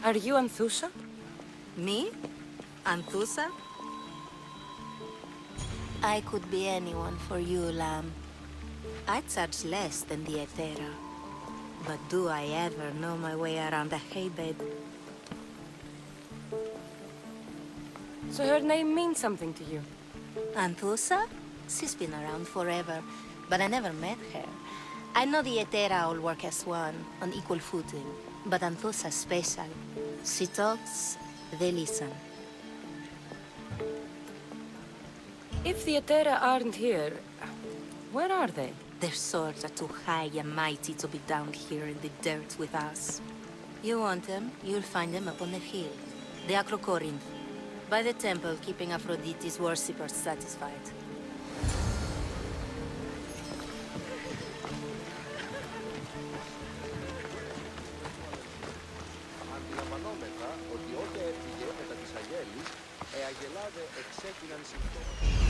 Are you Anthusa? Me? Anthusa? I could be anyone for you, Lamb. I charge less than the Aethera. But do I ever know my way around a haybed? So her name means something to you? Anthusa? She's been around forever, but I never met her. I know the Aethera all work as one, on equal footing. But Anthusa's special. She talks, they listen. If the Aethera aren't here, where are they? Their swords are too high and mighty to be down here in the dirt with us. You want them, you'll find them up on the hill. The Acrocorinth. By the temple, keeping Aphrodite's worshippers satisfied. Αντιλαμβανόμεθα ότι όποια έφυγε μετά της Αγέλης, αγελάδε εξέκυναν συμπτώματα.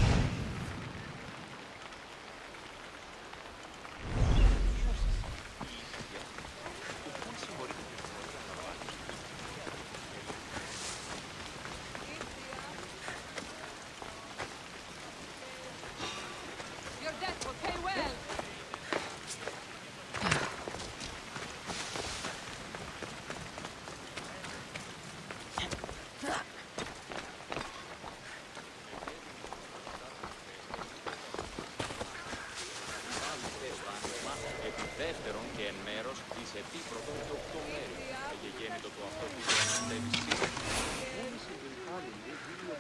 Δεύτερον και εν μέρος της επίπρωτων του οκτωμέρου, εγγέννητο το αυτό που συναντεύει σήμερα. Μόλις συμπεριφάνονται δύο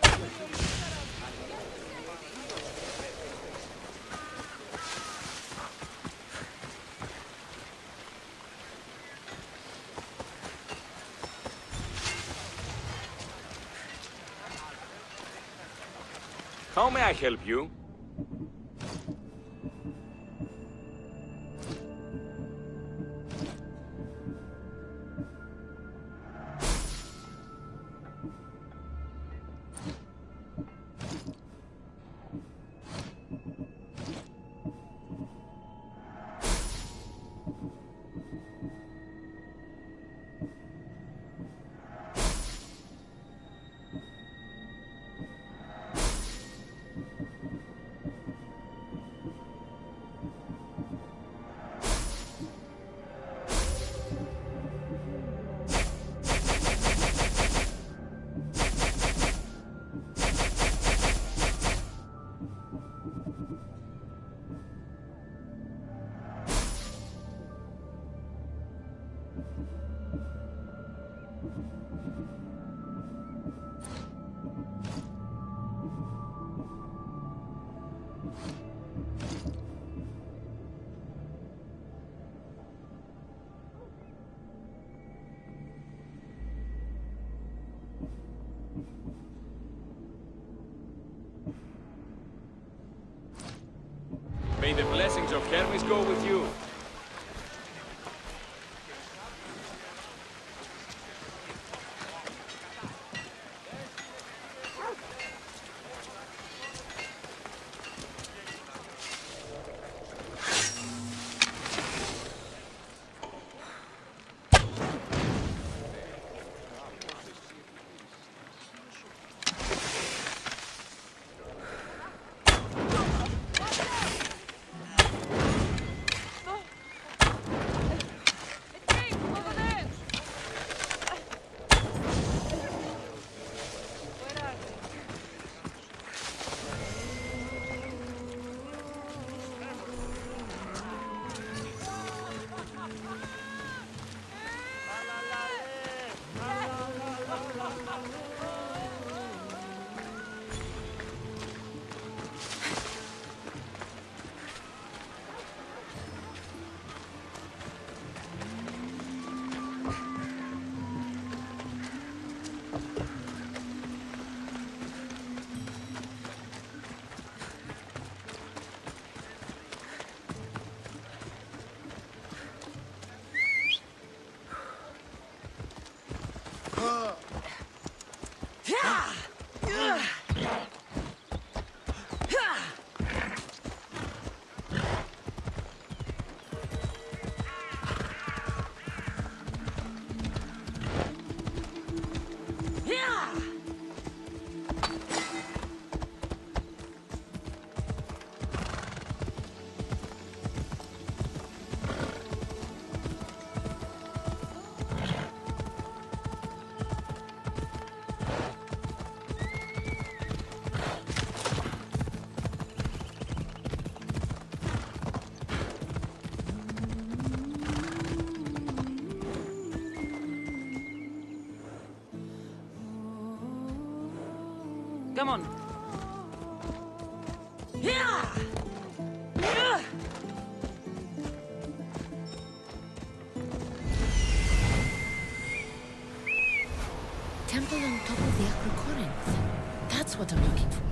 How may I help you? May the blessings of Hermes go with you. Come on. Yeah! Yeah! Temple on top of the Acrocorinth. That's what I'm looking for.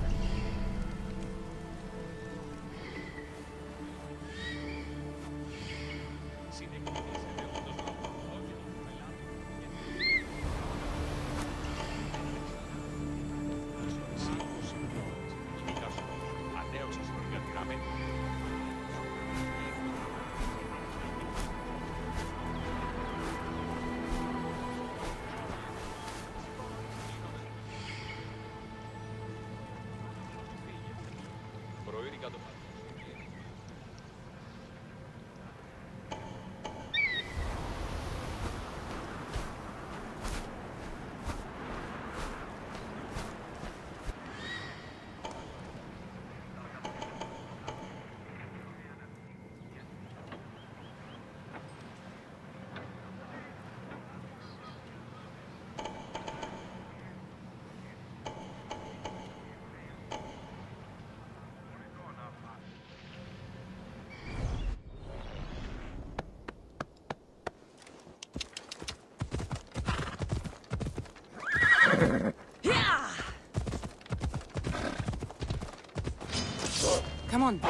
Come on.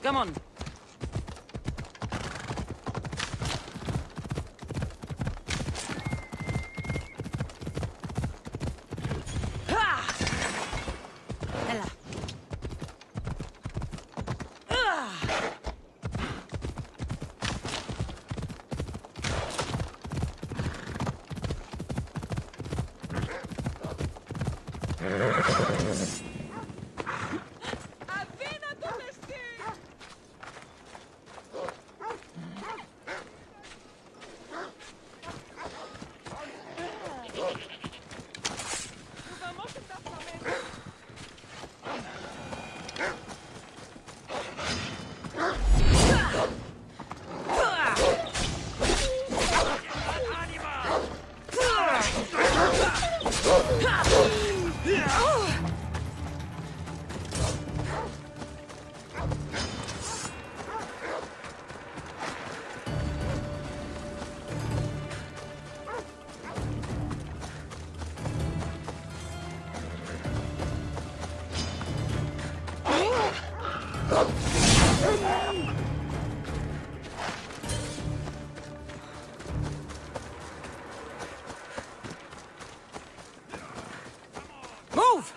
Come on. Move!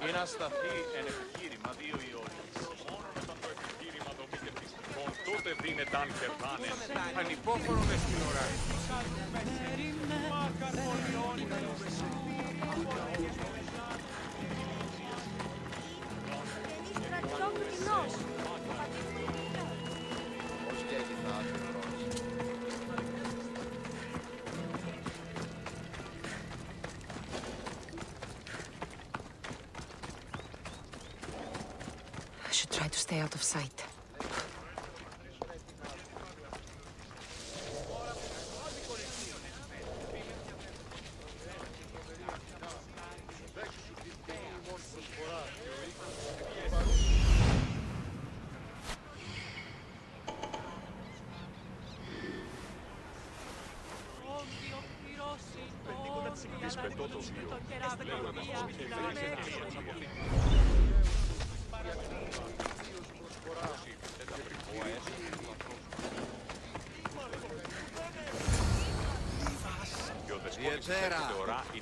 Ή να σταθεί εν επιχείρημα 2 οι ώρες. Μόνο όταν το επιχείρημα δομείται πιστικών, τότε δίνεται αν κερδάνες. Ανυπόφορον εστιν ωράρι. should try to stay out of sight.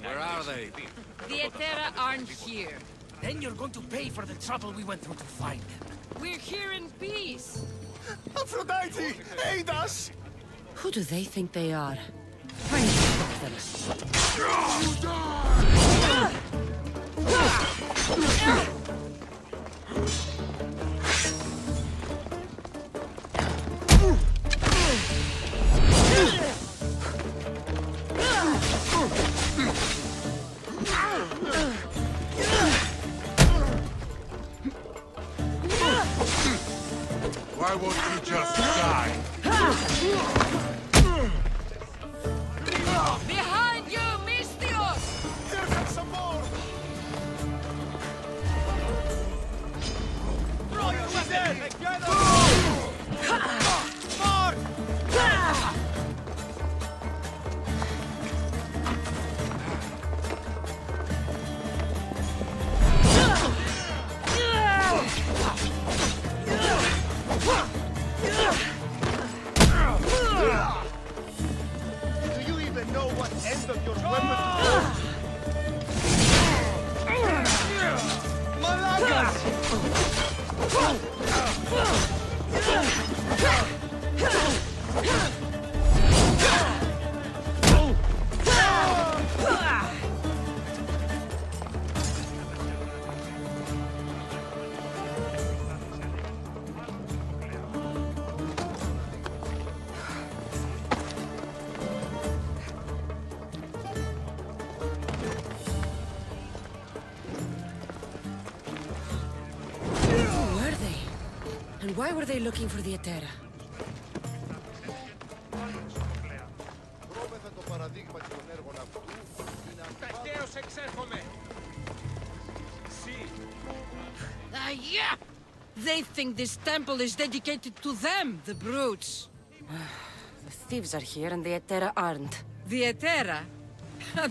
Where are they? The Etera aren't here. Then you're going to pay for the trouble we went through to find them. We're here in peace. Aphrodite, aid us! Who do they think they are? Trying to stop them. Why won't you just die? Behind you, Mystios! Here comes some more! Throw your weapon! Together! More! Do you even know what end of your weapon to hold? Malagas! Who were they? And why were they looking for the Etera? Δρόμεθα το παραδείγμα των έργων αυτού είναι Ταχαίως εξέρχομαι! Yeah! They think this temple is dedicated to them, the brutes. The thieves are here and the Etera aren't. The Etera?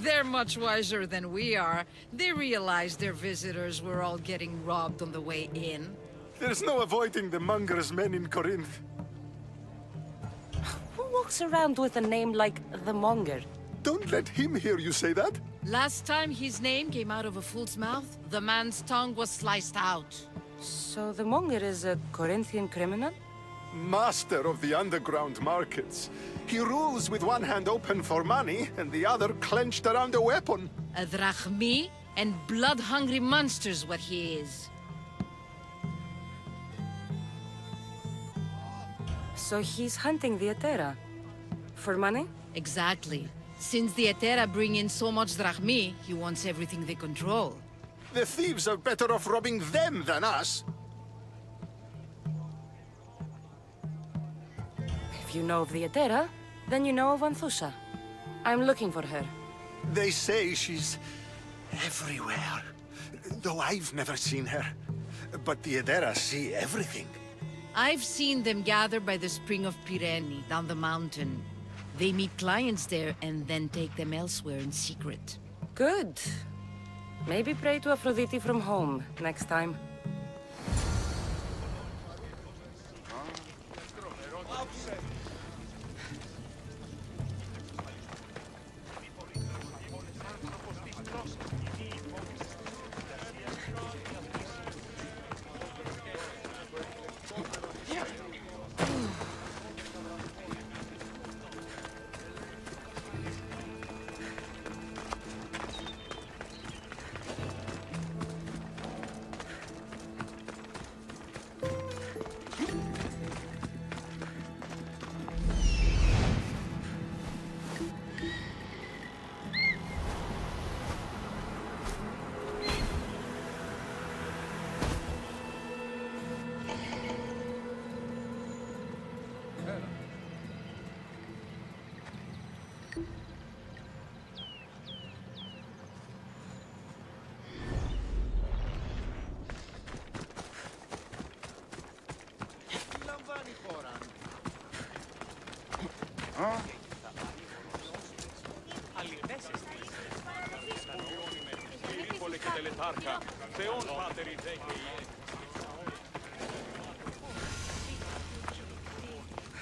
They're much wiser than we are. They realized their visitors were all getting robbed on the way in. There's no avoiding the monger's men in Corinth. Who walks around with a name like the Monger? Don't let him hear you say that. Last time his name came out of a fool's mouth, the man's tongue was sliced out. So the Monger is a Corinthian criminal? Master of the underground markets. He rules with one hand open for money and the other clenched around a weapon. A drachmi and blood-hungry monster's what he is. So he's hunting the Etera. For money? Exactly. Since the Etera bring in so much drachmi, he wants everything they control. The thieves are better off robbing them than us. If you know of the Etera, then you know of Anthusha. I'm looking for her. They say she's everywhere. Though I've never seen her. But the Edera see everything. I've seen them gather by the spring of Pireni, down the mountain. They meet clients there and then take them elsewhere in secret. Good. Maybe pray to Aphrodite from home next time.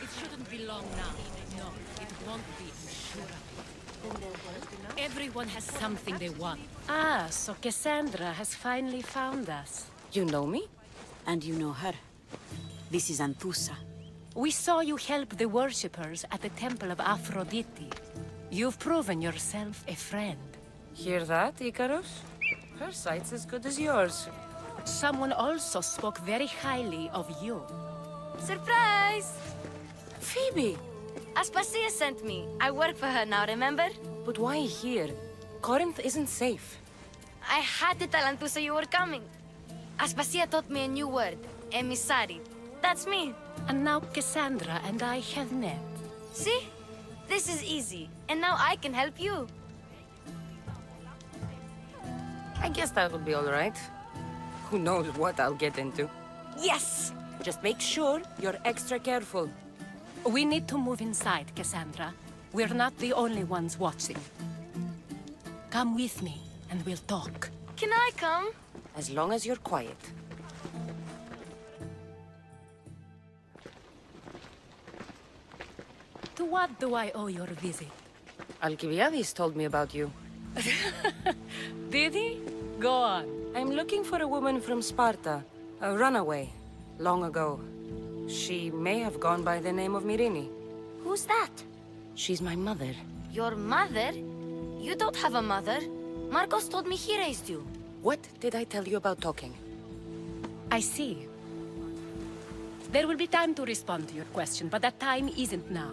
It shouldn't be long now. No, it won't be, I'm sure of it. Everyone has something they want. Ah, so Cassandra has finally found us. You know me? And you know her. This is Anthusa. We saw you help the worshippers at the Temple of Aphrodite. You've proven yourself a friend. Hear that, Icarus? Her sight's as good as yours. Someone also spoke very highly of you. Surprise! Phoebe! Aspasia sent me. I work for her now, remember? But why here? Corinth isn't safe. I had to tell Anthusa you were coming. Aspasia taught me a new word. Emissary. That's me. And now Cassandra and I have met. See? This is easy. And now I can help you. I guess that will be all right. Who knows what I'll get into. Yes! Just make sure you're extra careful. We need to move inside, Cassandra. We're not the only ones watching. Come with me, and we'll talk. Can I come? As long as you're quiet. To what do I owe your visit? Alcibiades told me about you. Did he? Go on. I'm looking for a woman from Sparta. A runaway. Long ago. She may have gone by the name of Myrine. Who's that? She's my mother. Your mother? You don't have a mother. Marcos told me he raised you. What did I tell you about talking? I see. There will be time to respond to your question, but that time isn't now.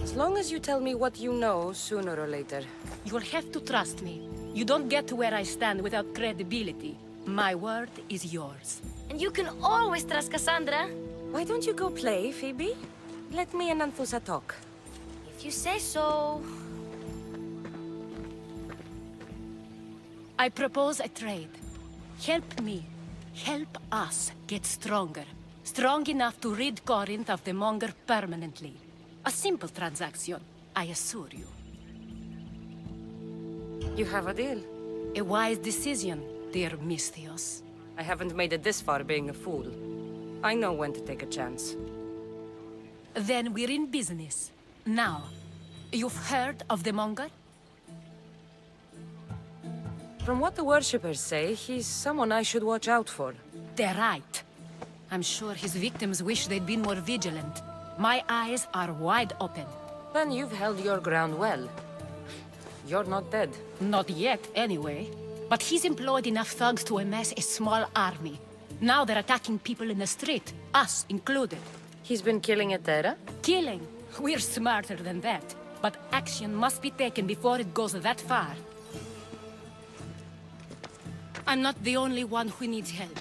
As long as you tell me what you know, sooner or later. You'll have to trust me. You don't get to where I stand without credibility. My word is yours. And you can always trust Cassandra. Why don't you go play, Phoebe? Let me and Anthusa talk. If you say so. I propose a trade. Help me. Help us get stronger. Strong enough to rid Corinth of the Monger permanently. A simple transaction, I assure you. You have a deal. A wise decision, dear Misthios. I haven't made it this far being a fool. I know when to take a chance. Then we're in business. Now, you've heard of the Monger? From what the worshippers say, he's someone I should watch out for. They're right. I'm sure his victims wish they'd been more vigilant. My eyes are wide open. Then you've held your ground well. You're not dead. Not yet, anyway. But he's employed enough thugs to amass a small army. Now they're attacking people in the street, us included. He's been killing Etera? Killing? We're smarter than that. But action must be taken before it goes that far. I'm not the only one who needs help.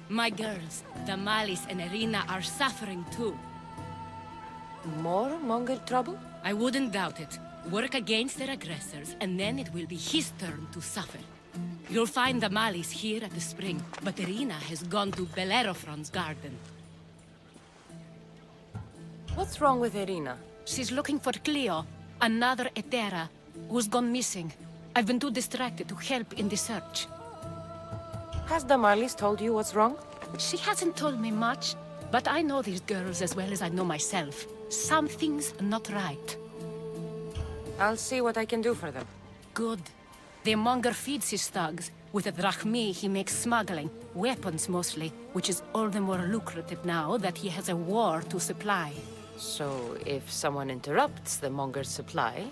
My girls, Damalis and Irina, are suffering too. More Mongol trouble? I wouldn't doubt it. Work against their aggressors, and then it will be his turn to suffer. You'll find Damalis here at the spring, but Irina has gone to Bellerophon's garden. What's wrong with Irina? She's looking for Cleo, another Etera, who's gone missing. I've been too distracted to help in the search. Has Damalis told you what's wrong? She hasn't told me much, but I know these girls as well as I know myself. Something's not right. I'll see what I can do for them. Good. The Monger feeds his thugs. With the drachmi, he makes smuggling. Weapons, mostly, which is all the more lucrative now that he has a war to supply. So, if someone interrupts the Monger's supply,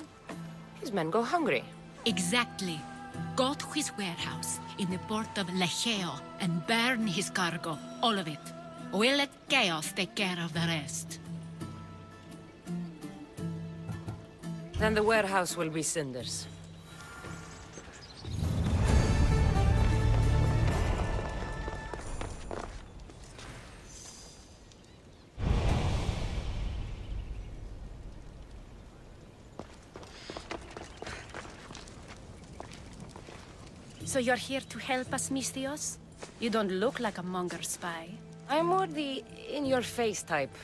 his men go hungry. Exactly. Go to his warehouse in the port of Lecheo and burn his cargo, all of it. We'll let chaos take care of the rest. Then the warehouse will be cinders. So you're here to help us, Misthios? You don't look like a Monger spy. I'm more the in-your-face type.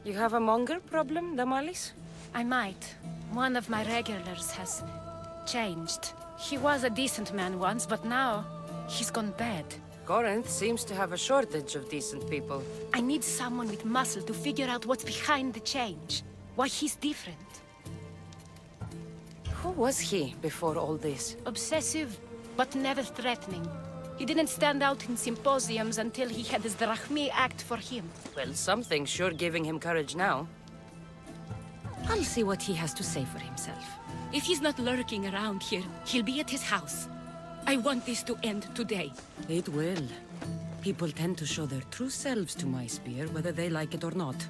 You have a monger problem, Damalis? I might. One of my regulars has changed. He was a decent man once, but now he's gone bad. Corinth seems to have a shortage of decent people. I need someone with muscle to figure out what's behind the change. Why he's different. Who was he before all this? Obsessive, but never threatening. He didn't stand out in symposiums until he had his Drachmi act for him. Well, something's sure giving him courage now. I'll see what he has to say for himself. If he's not lurking around here, he'll be at his house. I want this to end today. It will. People tend to show their true selves to my spear, whether they like it or not.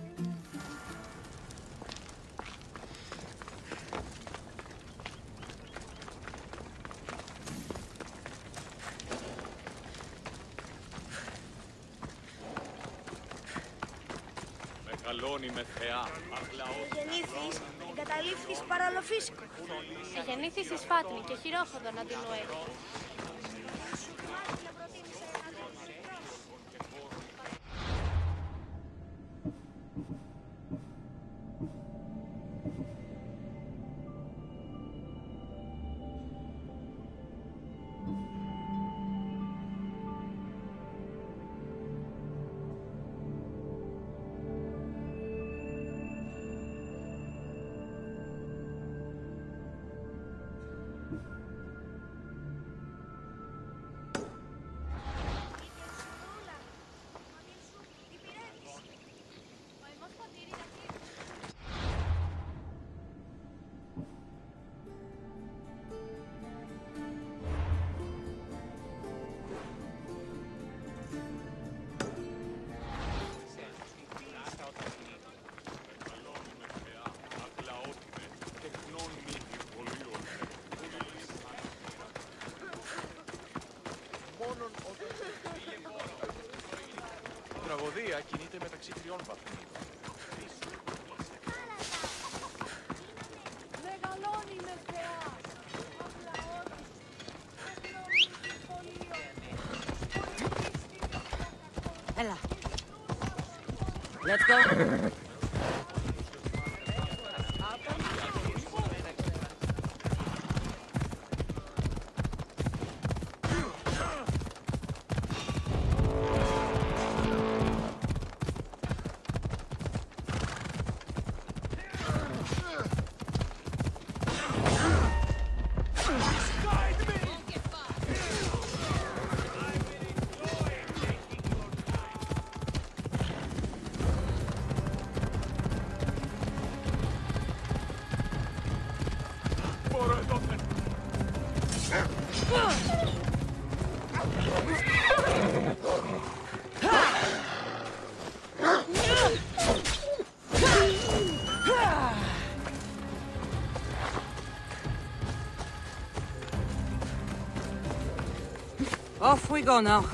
Εγεννήθης, εγκαταλείφθης παραλοφίσκο. Εγεννήθης εις Φάτνη και χειρόχοδον αντιλουέ. Η τραγωδία κινείται μεταξύ τριών βαθμίδων. Μεγαλώνει με θεά. Έλα. Let's go. Off we go now.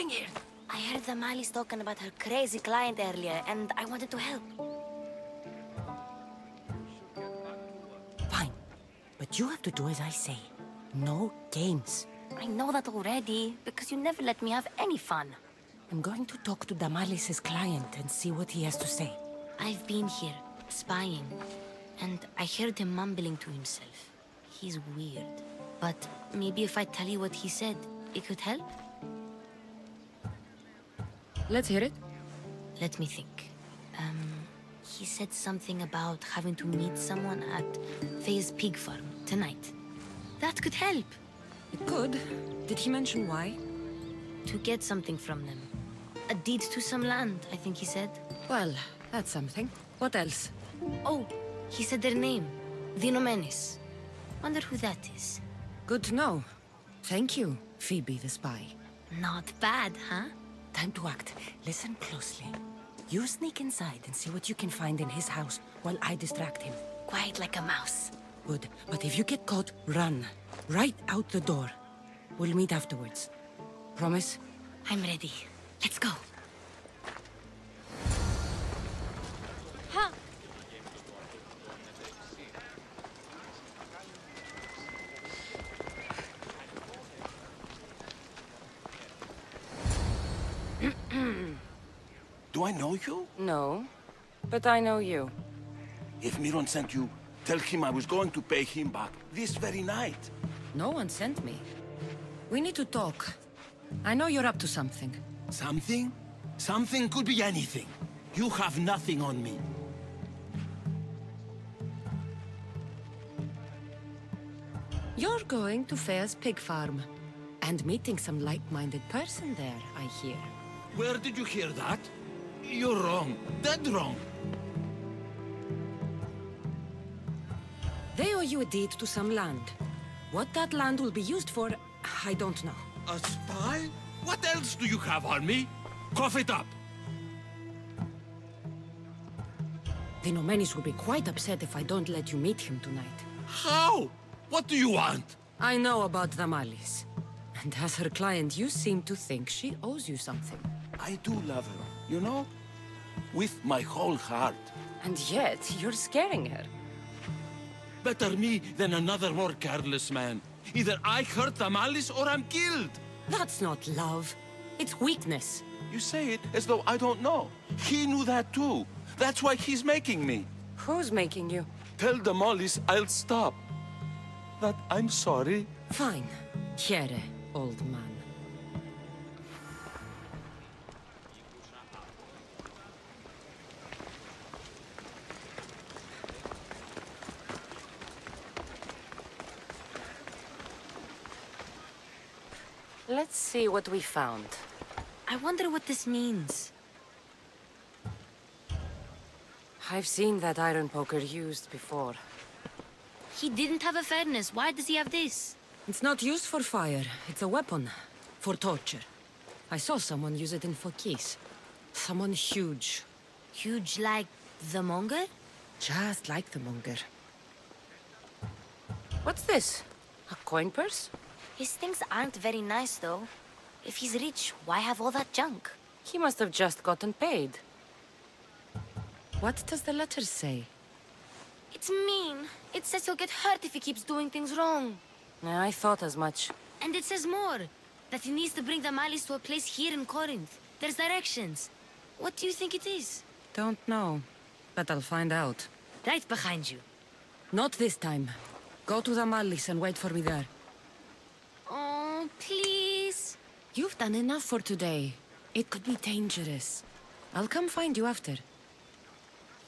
doing here? I heard the Mali's talking about her crazy client earlier, and I wanted to help. Fine. But you have to do as I say. No games. I know that already, because you never let me have any fun. I'm going to talk to Damalis' client and see what he has to say. I've been here, spying, and I heard him mumbling to himself. He's weird. But maybe if I tell you what he said, it could help? Let's hear it. Let me think. He said something about having to meet someone at Faye's pig farm tonight. That could help. It could. Did he mention why? To get something from them. A deed to some land, I think he said. Well, that's something. What else? Oh, he said their name. The Nomenis. Wonder who that is. Good to know. Thank you, Phoebe the spy. Not bad, huh? Time to act. Listen closely. You sneak inside and see what you can find in his house while I distract him. Quiet like a mouse. Good. But if you get caught, run. Right out the door. We'll meet afterwards. Promise? I'm ready. Let's go. Huh. Do I know you? No, but I know you. If Miron sent you, tell him I was going to pay him back this very night. No one sent me. We need to talk. I know you're up to something. Something? Something could be anything. You have nothing on me. You're going to Faye's pig farm. And meeting some like-minded person there, I hear. Where did you hear that? You're wrong. Dead wrong. They owe you a deed to some land. What that land will be used for, I don't know. A spy? What else do you have on me? Cough it up. The Nomenis will be quite upset if I don't let you meet him tonight. How? What do you want? I know about Damalis. And as her client, you seem to think she owes you something. I do love her, you know? With my whole heart. And yet, you're scaring her. Better me than another more careless man. Either I hurt Damalis or I'm killed. That's not love. It's weakness. You say it as though I don't know. He knew that too. That's why he's making me. Who's making you? Tell Damalis I'll stop. That I'm sorry. Fine. Chiere, old man. Let's see what we found. I wonder what this means. I've seen that iron poker used before. He didn't have a furnace. Why does he have this? It's not used for fire. It's a weapon. For torture. I saw someone use it in Fokis. Someone huge. Huge like the Monger? Just like the Monger. What's this? A coin purse? His things aren't very nice, though. If he's rich, why have all that junk? He must have just gotten paid. What does the letter say? It's mean. It says he'll get hurt if he keeps doing things wrong. I thought as much. And it says more. That he needs to bring the Malis to a place here in Corinth. There's directions. What do you think it is? Don't know. But I'll find out. Right behind you. Not this time. Go to the Malis and wait for me there. Oh, please. You've done enough for today. It could be dangerous. I'll come find you after.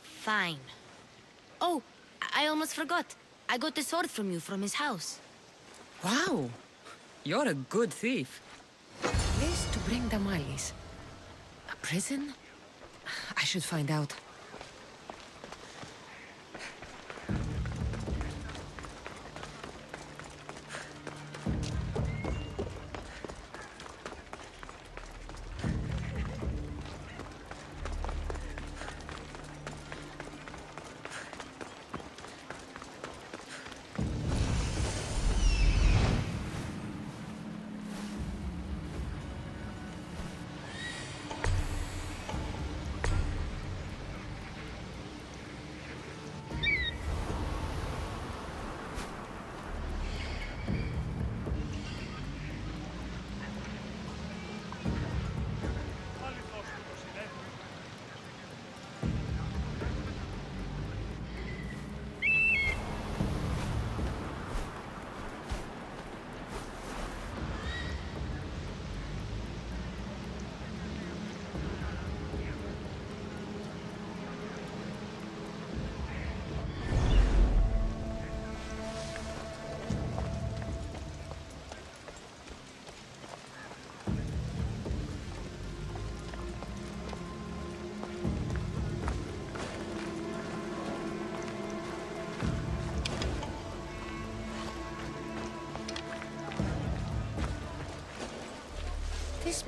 Fine. Oh, I almost forgot. I got the sword from you from his house. Wow. You're a good thief. Place to bring the Malis. A prison? I should find out.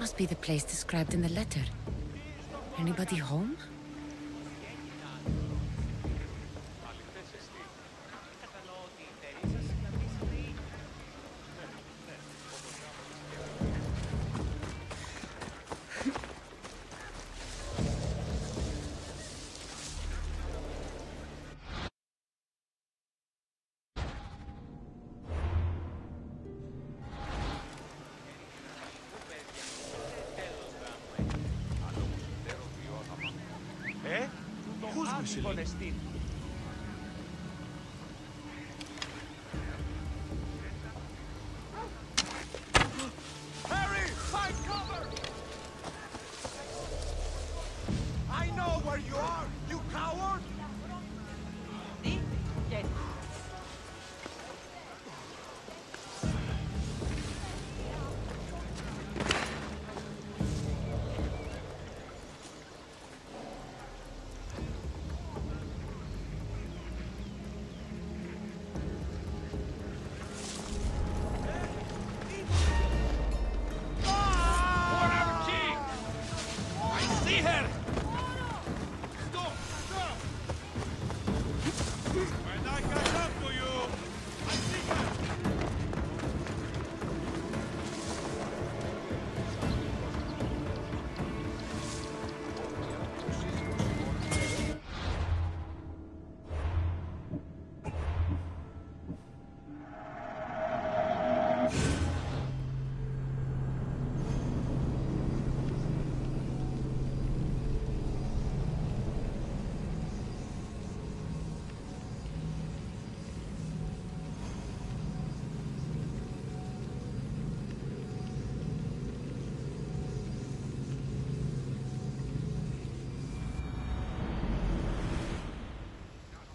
must be the place described in the letter. Anybody home? Harry, find cover! I know where you are, you coward!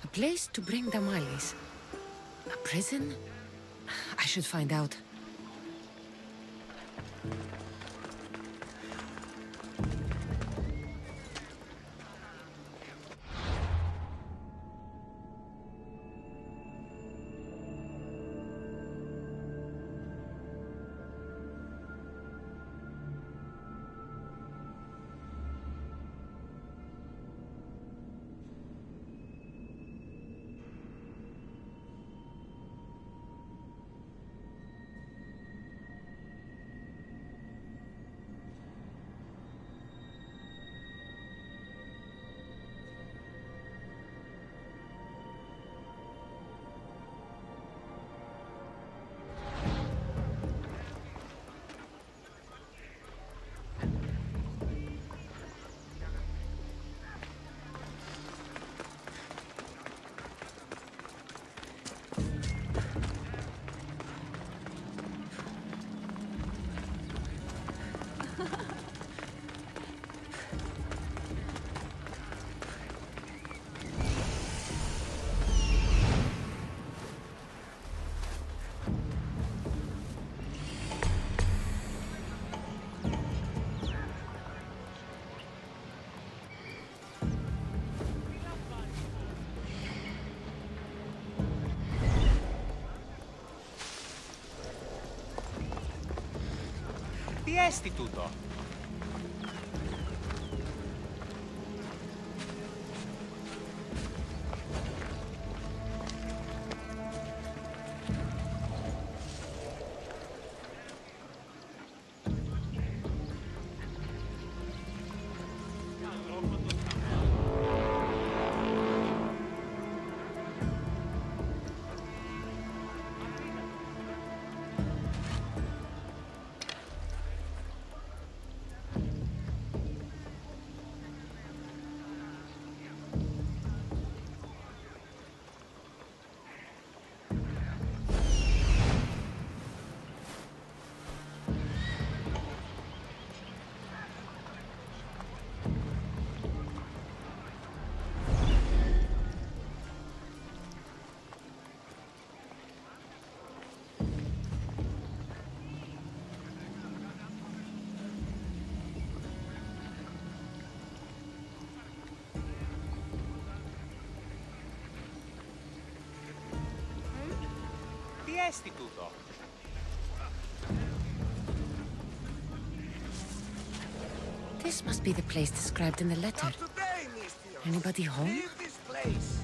A place to bring Damalis. A prison? I should find out. Τι έστι τούτο? Τι έστι τούτο? This must be the place described in the letter. Anybody home? Leave this place.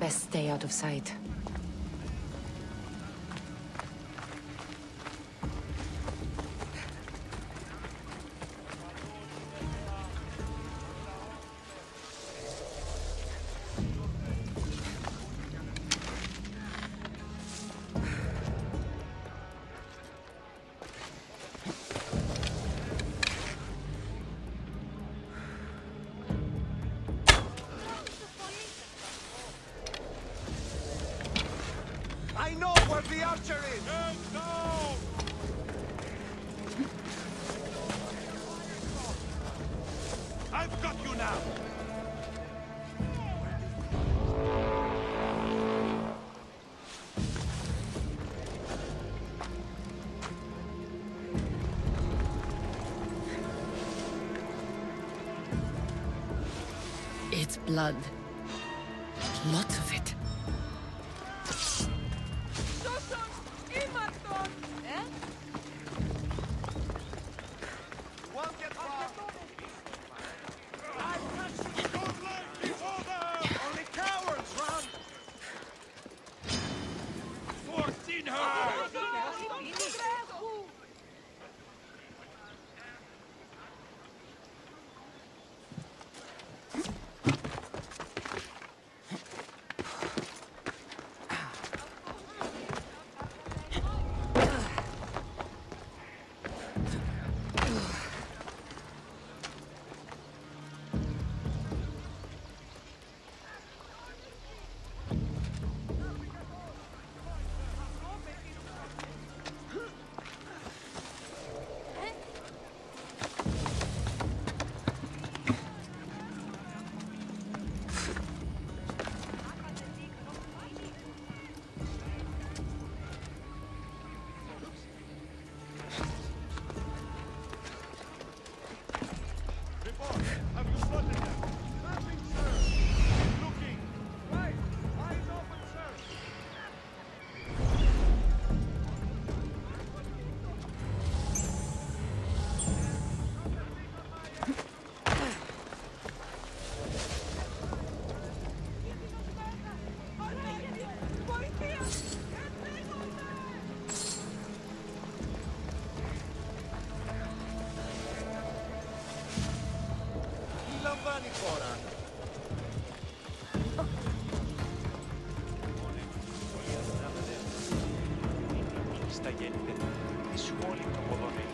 Best stay out of sight. I know where the archer is! No! I've got you now! It's blood. Lots of it. άλλη χώρα. Στα γέννητε τη σχόλη του αποδομή.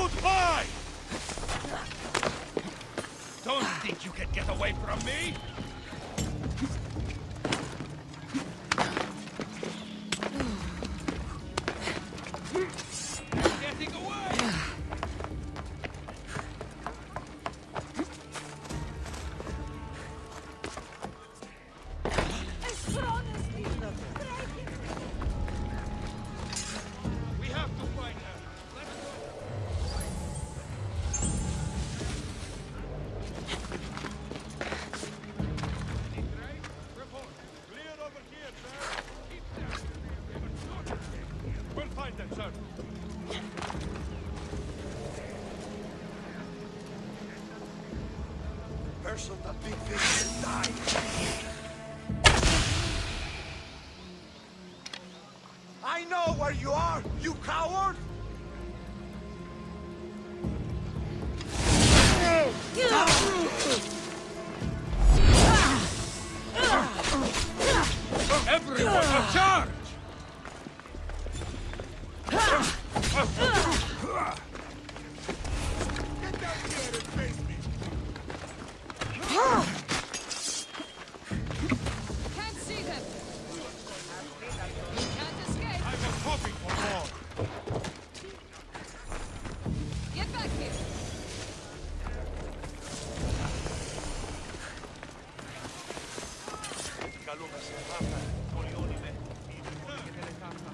Goodbye! Don't think you can get away from me? Getting away! We have to find her. Let's go. Person that big fish will die. I know where you are, you coward! Everyone, a charge! Get down here and face me! Can't see them. Can't escape. I was hoping for more. Get back here. Καλούμε σε μάπα, πολιόνιμε, είναι πολύ και τελεκάρτα.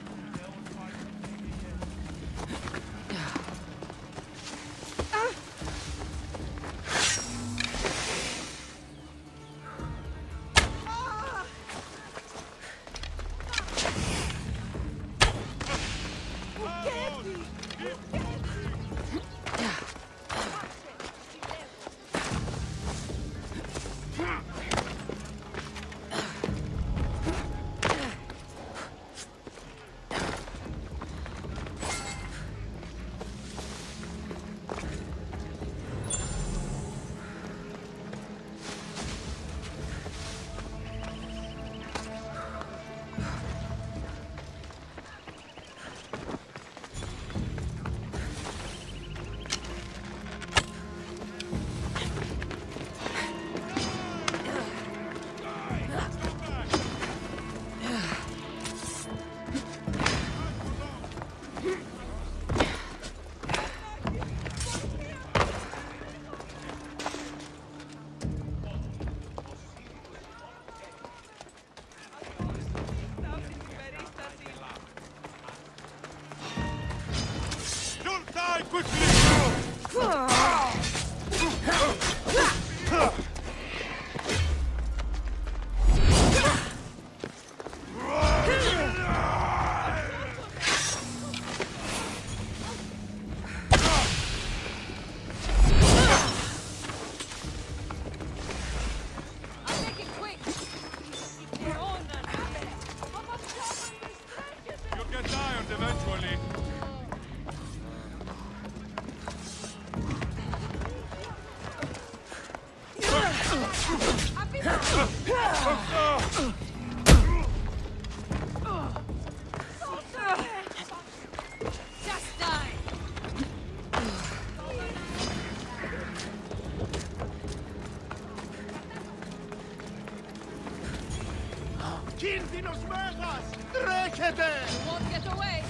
Κίνδυνος μέγας! Τρέχετε! Won't get away!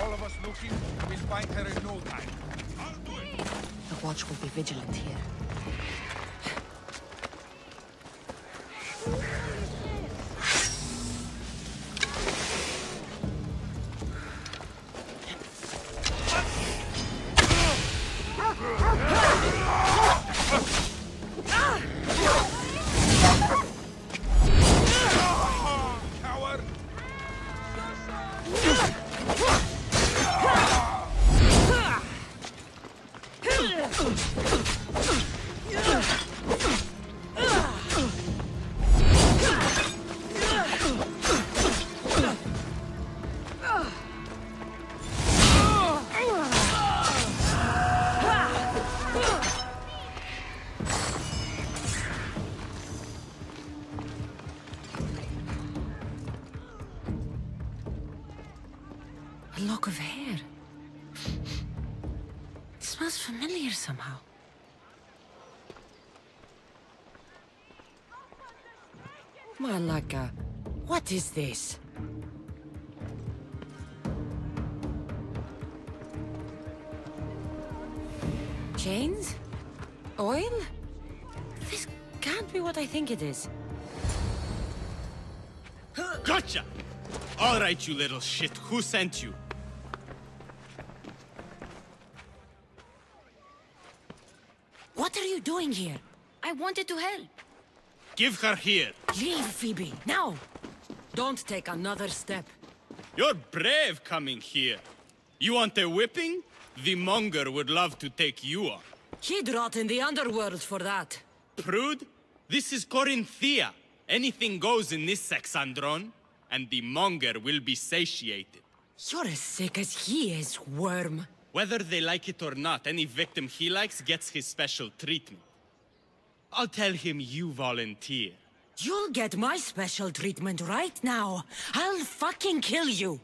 All of us looking, we'll find her in no time. I'll do it. The watch will be vigilant here. Coward! A lock of hair. It smells familiar somehow. Malaka, what is this? Chains? Oil? This can't be what I think it is. Gotcha! All right, you little shit. Who sent you? What are you doing here? I wanted to help. Give her here. Leave, Phoebe, now! Don't take another step. You're brave coming here. You want a whipping? The monger would love to take you on. He'd rot in the underworld for that. Prude, this is Corinthia. Anything goes in this Sexandron, and the monger will be satiated. You're as sick as he is, worm. Whether they like it or not, any victim he likes gets his special treatment. I'll tell him you volunteer. You'll get my special treatment right now. I'll fucking kill you.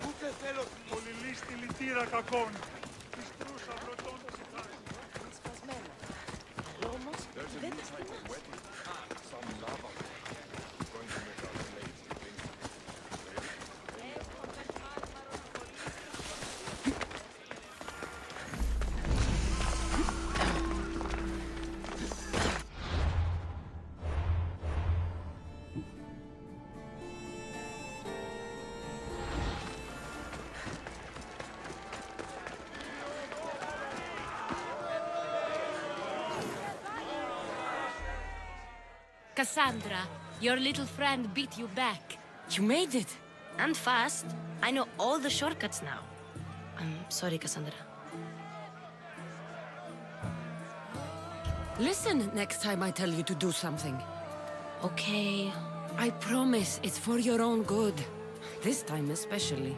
Ούτε θέλω πολυλή στη λυτήρα κακών. Της τρούσα βροτώντας η χάρη. Σπασμένα. Αλλά όμως δεν τα σπινάς. Cassandra, your little friend beat you back. You made it. And fast. I know all the shortcuts now. I'm sorry, Cassandra. Listen next time I tell you to do something. Okay. I promise it's for your own good. This time especially.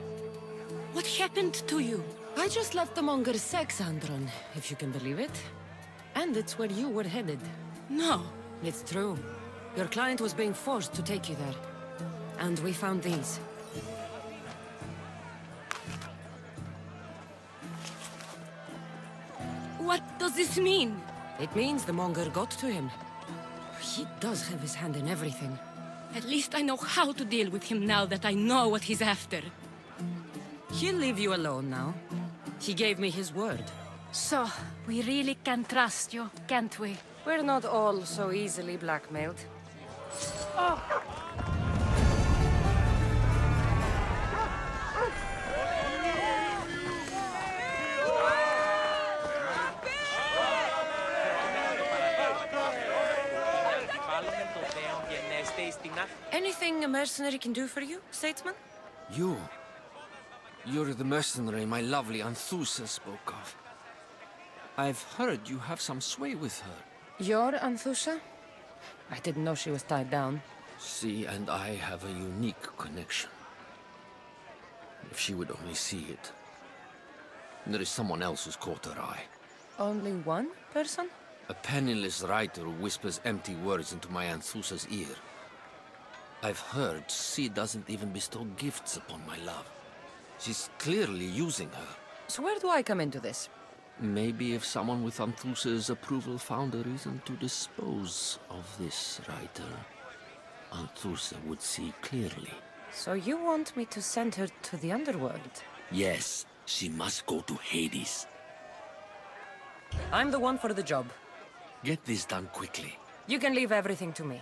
What happened to you? I just left the monger's sex, Andron, if you can believe it. And it's where you were headed. No. It's true. Your client was being forced to take you there. And we found these. What does this mean? It means the monger got to him. He does have his hand in everything. At least I know how to deal with him now that I know what he's after. He'll leave you alone now. He gave me his word. So, we really can trust you, can't we? We're not all so easily blackmailed. Oh! Anything a mercenary can do for you, Statesman? You're the mercenary my lovely Anthusa spoke of. I've heard you have some sway with her. Your Anthusa? I didn't know she was tied down. She and I have a unique connection. If she would only see it. There is someone else who's caught her eye. Only one person? A penniless writer who whispers empty words into my Anthusa's ear. I've heard she doesn't even bestow gifts upon my love. She's clearly using her. So where do I come into this? Maybe if someone with Anthusa's approval found a reason to dispose of this writer, Anthusa would see clearly. So you want me to send her to the underworld? Yes, she must go to Hades. I'm the one for the job. Get this done quickly. You can leave everything to me.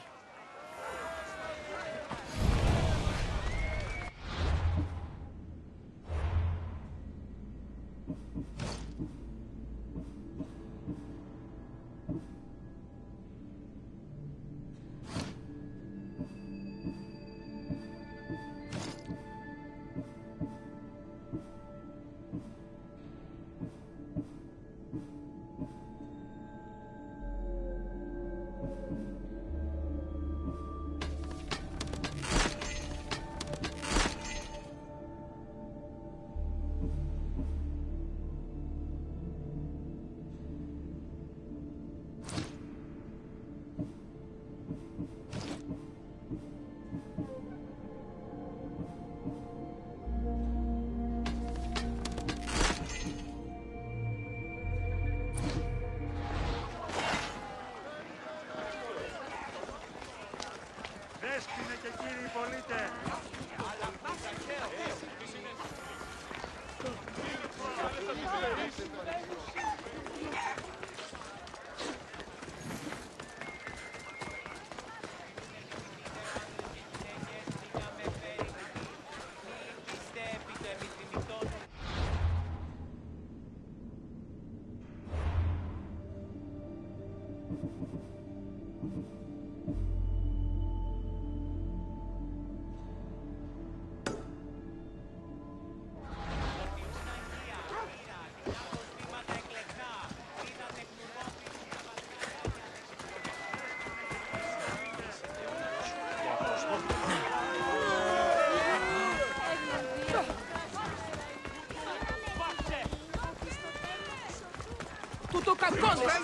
Το κακόνεσαι!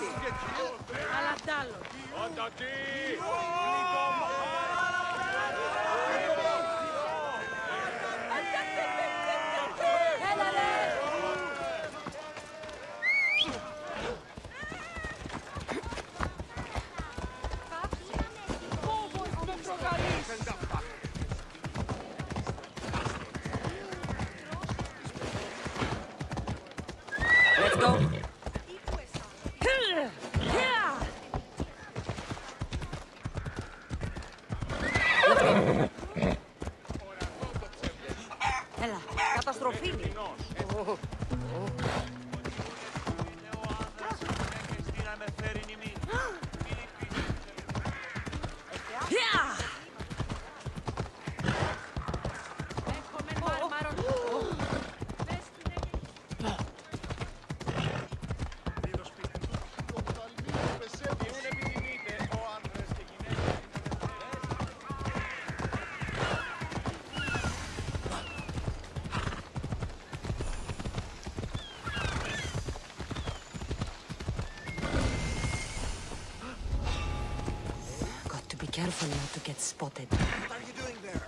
Αλλά τ' άλλο. Έλα ρε! Με προκαλείς! Let's go! Έλα, καταστροφή είναι. careful not to get spotted. What are you doing there?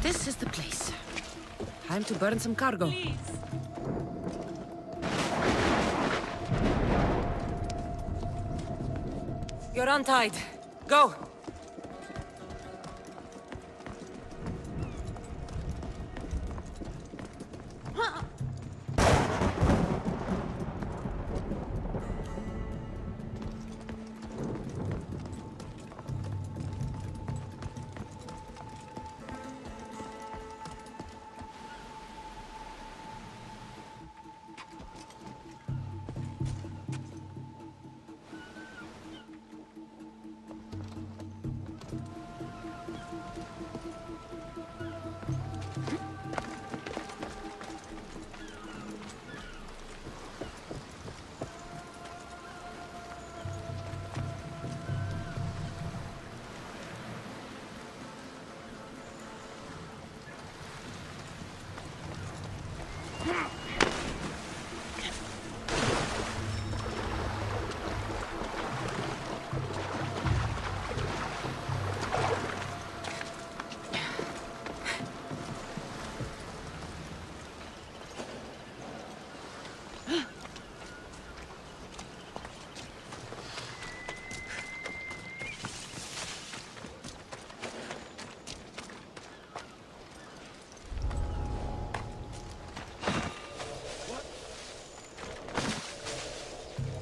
This is the place. Time to burn some cargo. Please. You're untied. Go!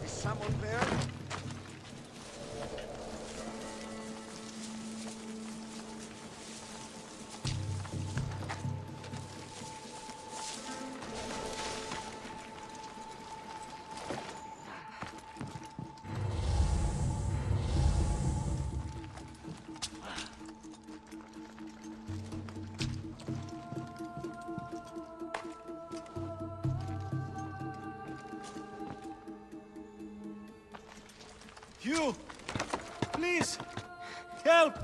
Someone there? You! Please! Help!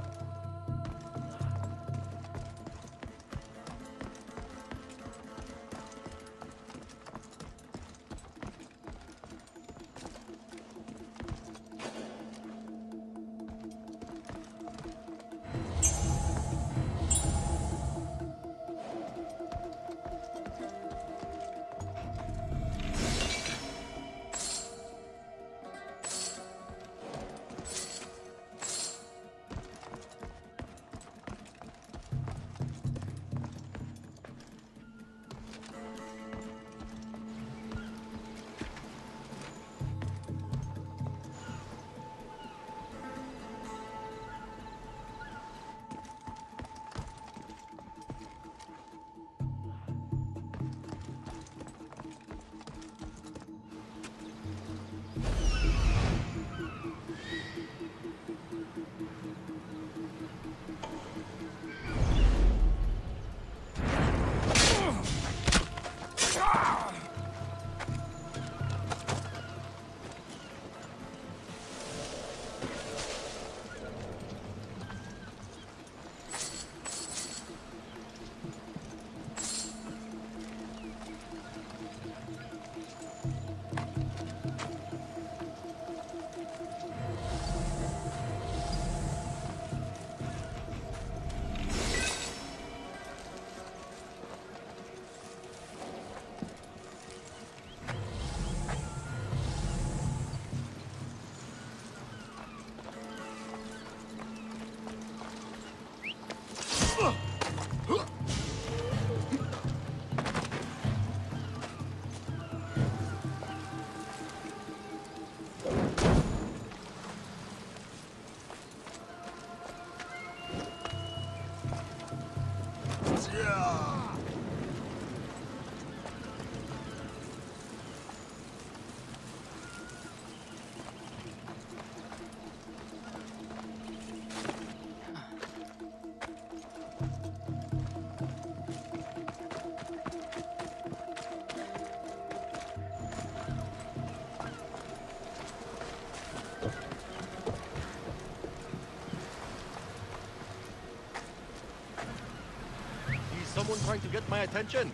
someone trying to get my attention?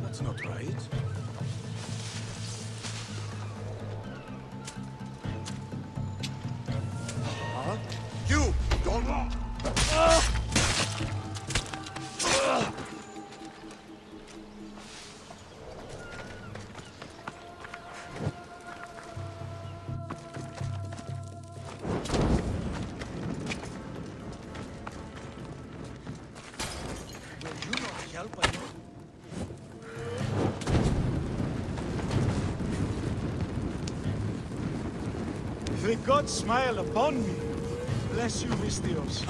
That's not right. Huh? You! Don't... Will you not help us? The gods smile upon me. Bless you, Mistios.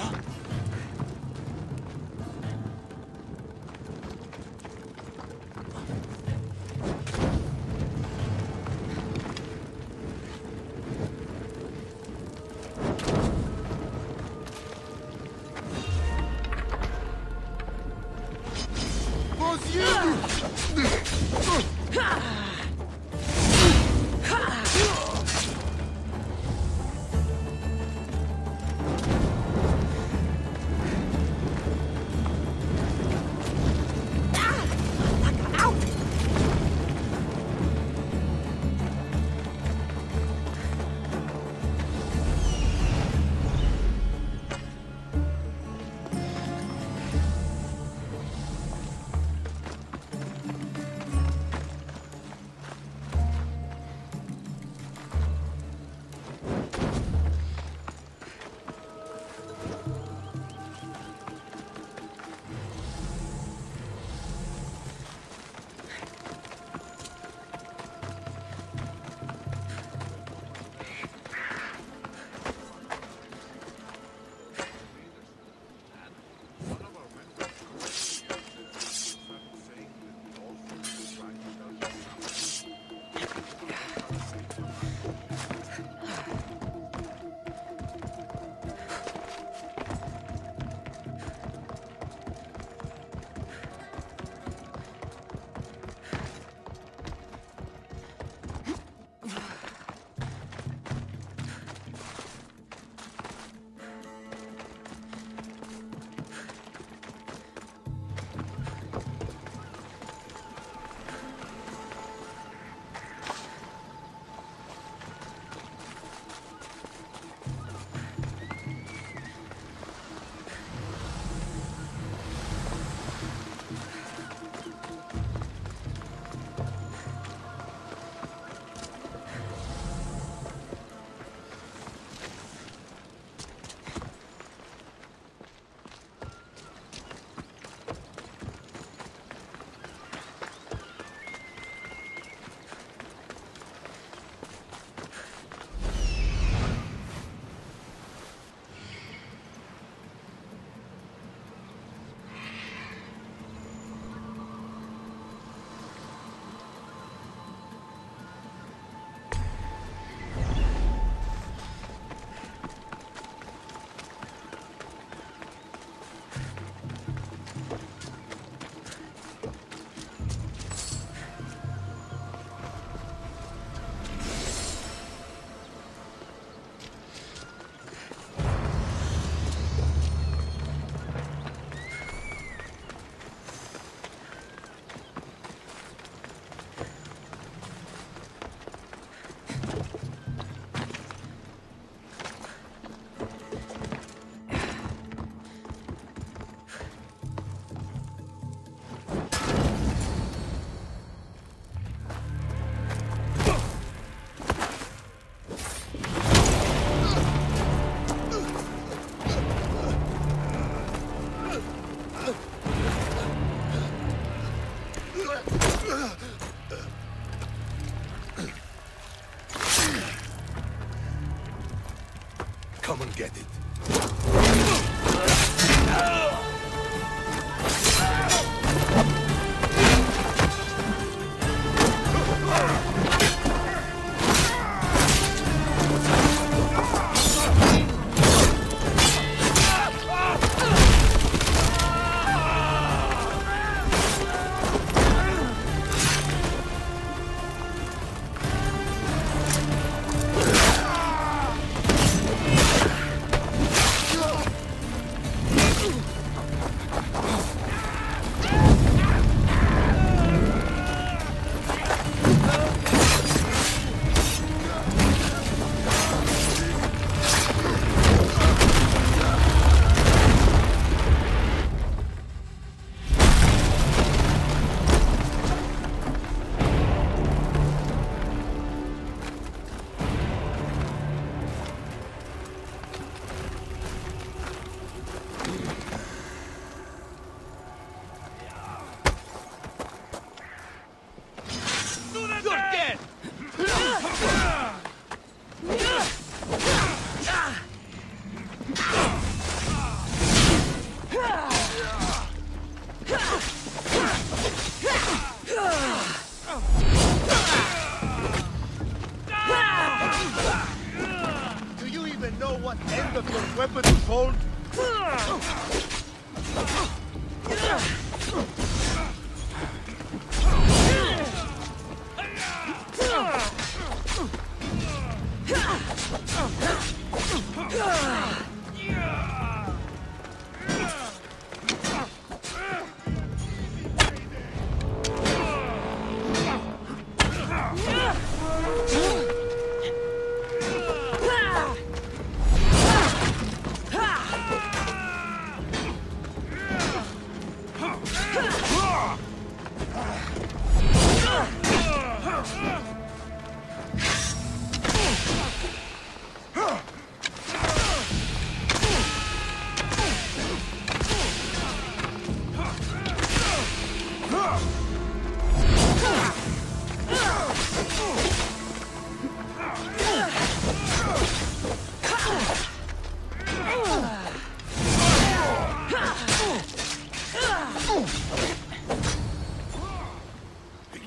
Come and get it.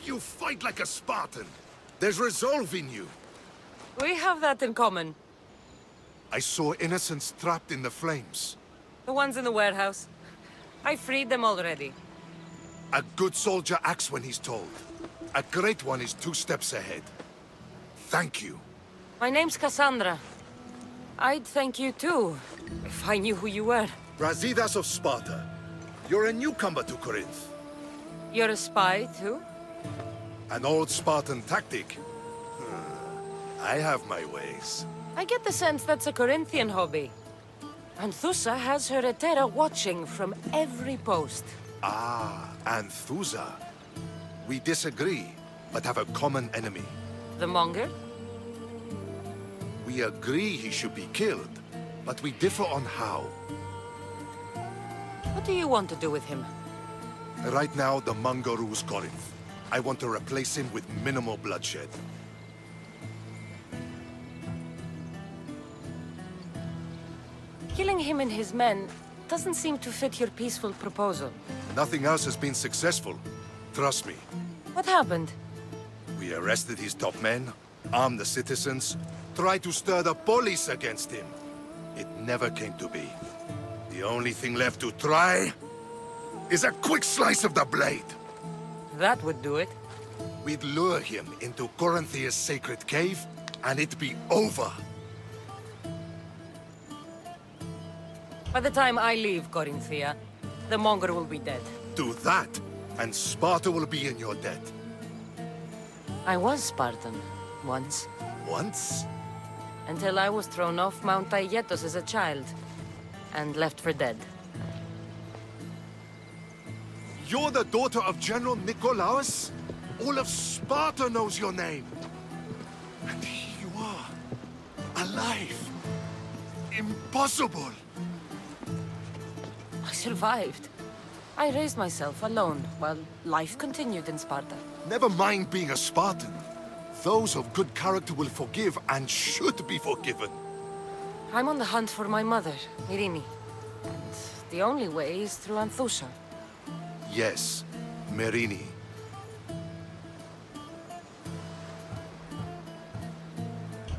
You fight like a Spartan. There's resolve in you. We have that in common. I saw innocents trapped in the flames. The ones in the warehouse. I freed them already. A good soldier acts when he's told. A great one is 2 steps ahead. Thank you. My name's Cassandra. I'd thank you too, if I knew who you were. Brasidas of Sparta. You're a newcomer to Corinth. You're a spy too? An old Spartan tactic. I have my ways. I get the sense that's a Corinthian hobby. Anthusa has her Etera watching from every post. Ah, Anthusa. We disagree, but have a common enemy. The Monger? We agree he should be killed, but we differ on how. What do you want to do with him? Right now, the Monger rules Corinth. I want to replace him with minimal bloodshed. Killing him and his men doesn't seem to fit your peaceful proposal. Nothing else has been successful. Trust me. What happened? We arrested his top men, armed the citizens, tried to stir the police against him. It never came to be. The only thing left to try is a quick slice of the blade. That would do it. We'd lure him into Corinthia's sacred cave, and it'd be over. By the time I leave Corinthia, the Monger will be dead. Do that, and Sparta will be in your debt. I was Spartan, once. Once? Until I was thrown off Mount Aietos as a child, and left for dead. You're the daughter of General Nikolaos? All of Sparta knows your name. And here you are, alive. Impossible. I survived. I raised myself alone, while life continued in Sparta. Never mind being a Spartan. Those of good character will forgive and should be forgiven. I'm on the hunt for my mother, Myrrine. And the only way is through Anthusa. Yes, Myrrine.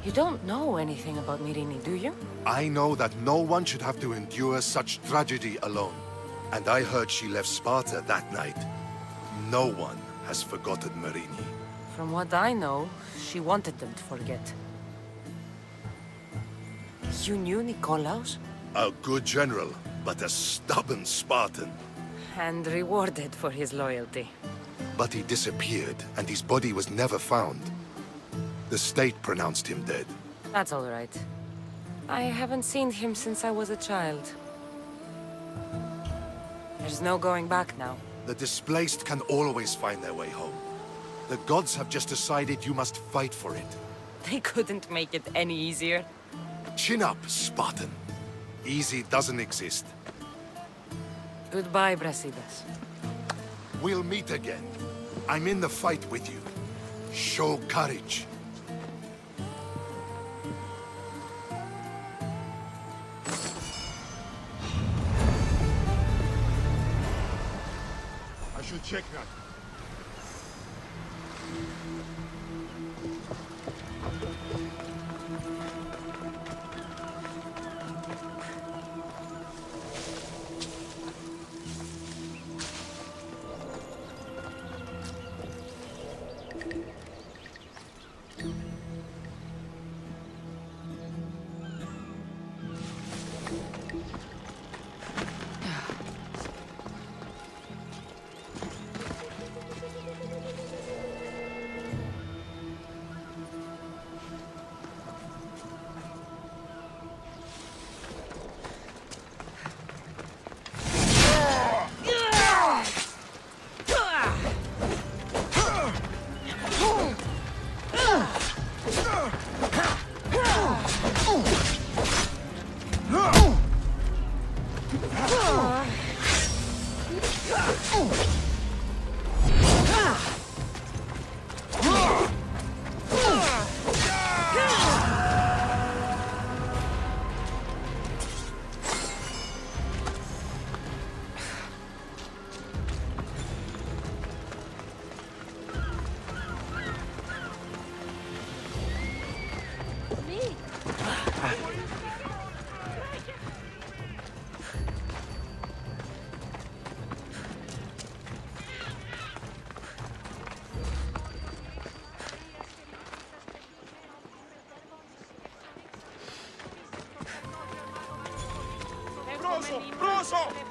You don't know anything about Myrrine, do you? I know that no one should have to endure such tragedy alone. And I heard she left Sparta that night. No one has forgotten Myrrine. From what I know, she wanted them to forget. You knew Nikolaos? A good general, but a stubborn Spartan. And rewarded for his loyalty. But he disappeared, and his body was never found. The state pronounced him dead. That's all right. I haven't seen him since I was a child. There's no going back now. The displaced can always find their way home. The gods have just decided you must fight for it. They couldn't make it any easier. Chin up, Spartan. Easy doesn't exist. Goodbye, Brasidas. We'll meet again. I'm in the fight with you. Show courage. I should check that. σώσω!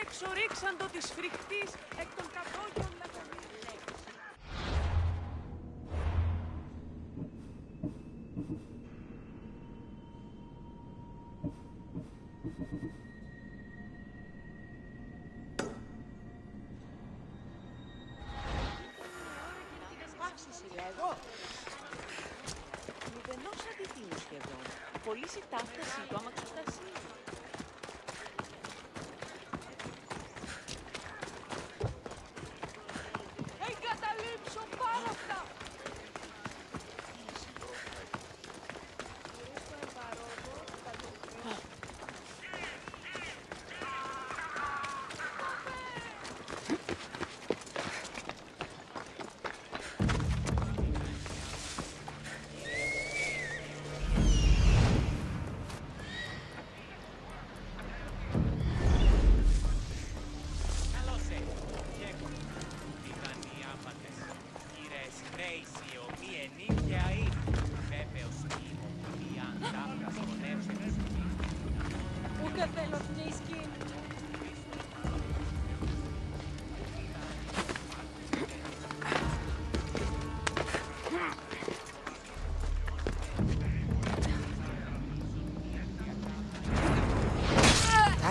Εξορίξαντο της φρικτής εκ των καπόγιων λαγωνίων. Συλλέγω. Μηδενός αντιτίμου σχεδόν. Πολύ συντάφταση του άμα ξεφτασεί.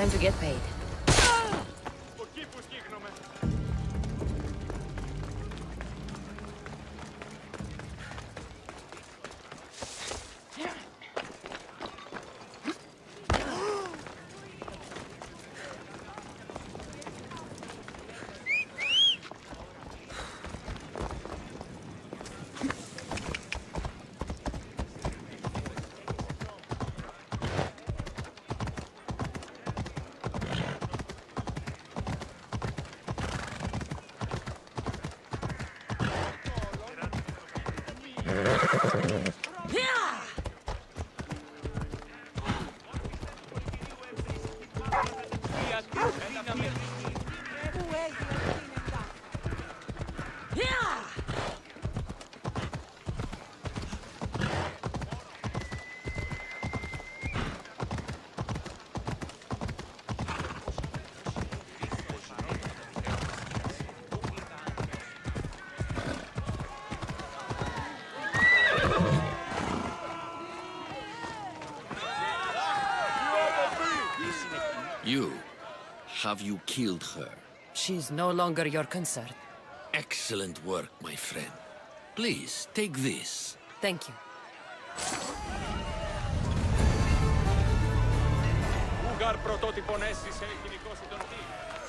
Time to get paid. You. Have you killed her? She's no longer your concern. Excellent work, my friend. Please, take this. Thank you. Ούγαρ πρωτότυπον έσυσε κοινικώσει τον τι.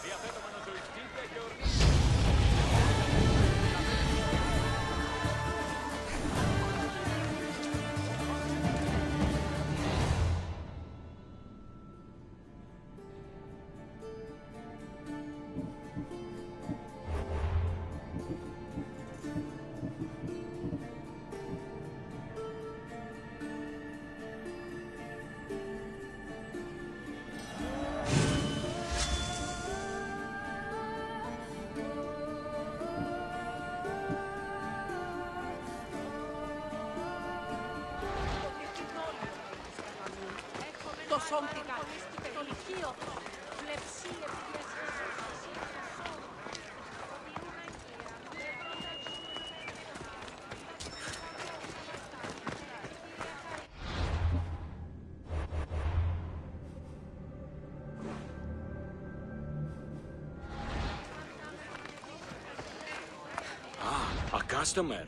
Διαθέτωμενο ζωηστήπια και ορνή. Το σώμτικα, το λυκείο, βλεψί Ah, a customer.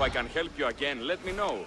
If I can help you again, let me know.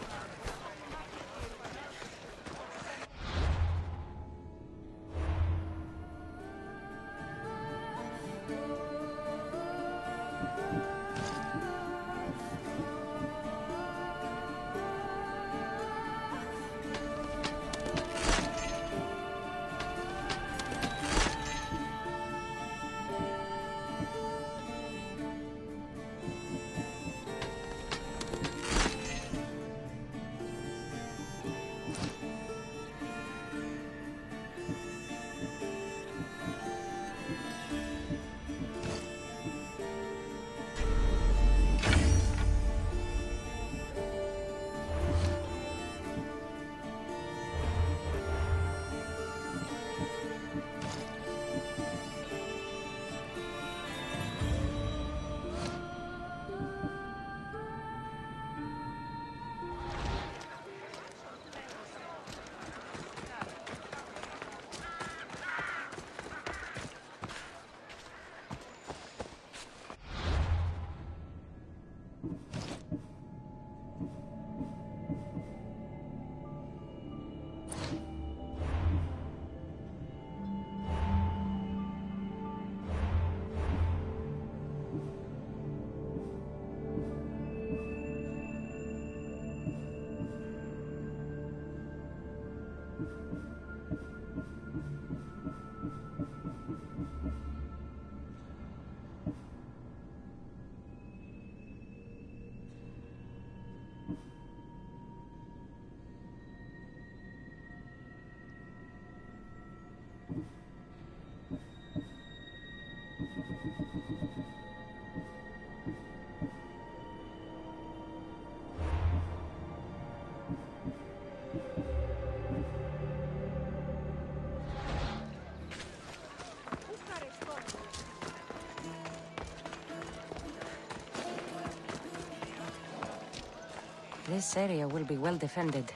This area will be well defended.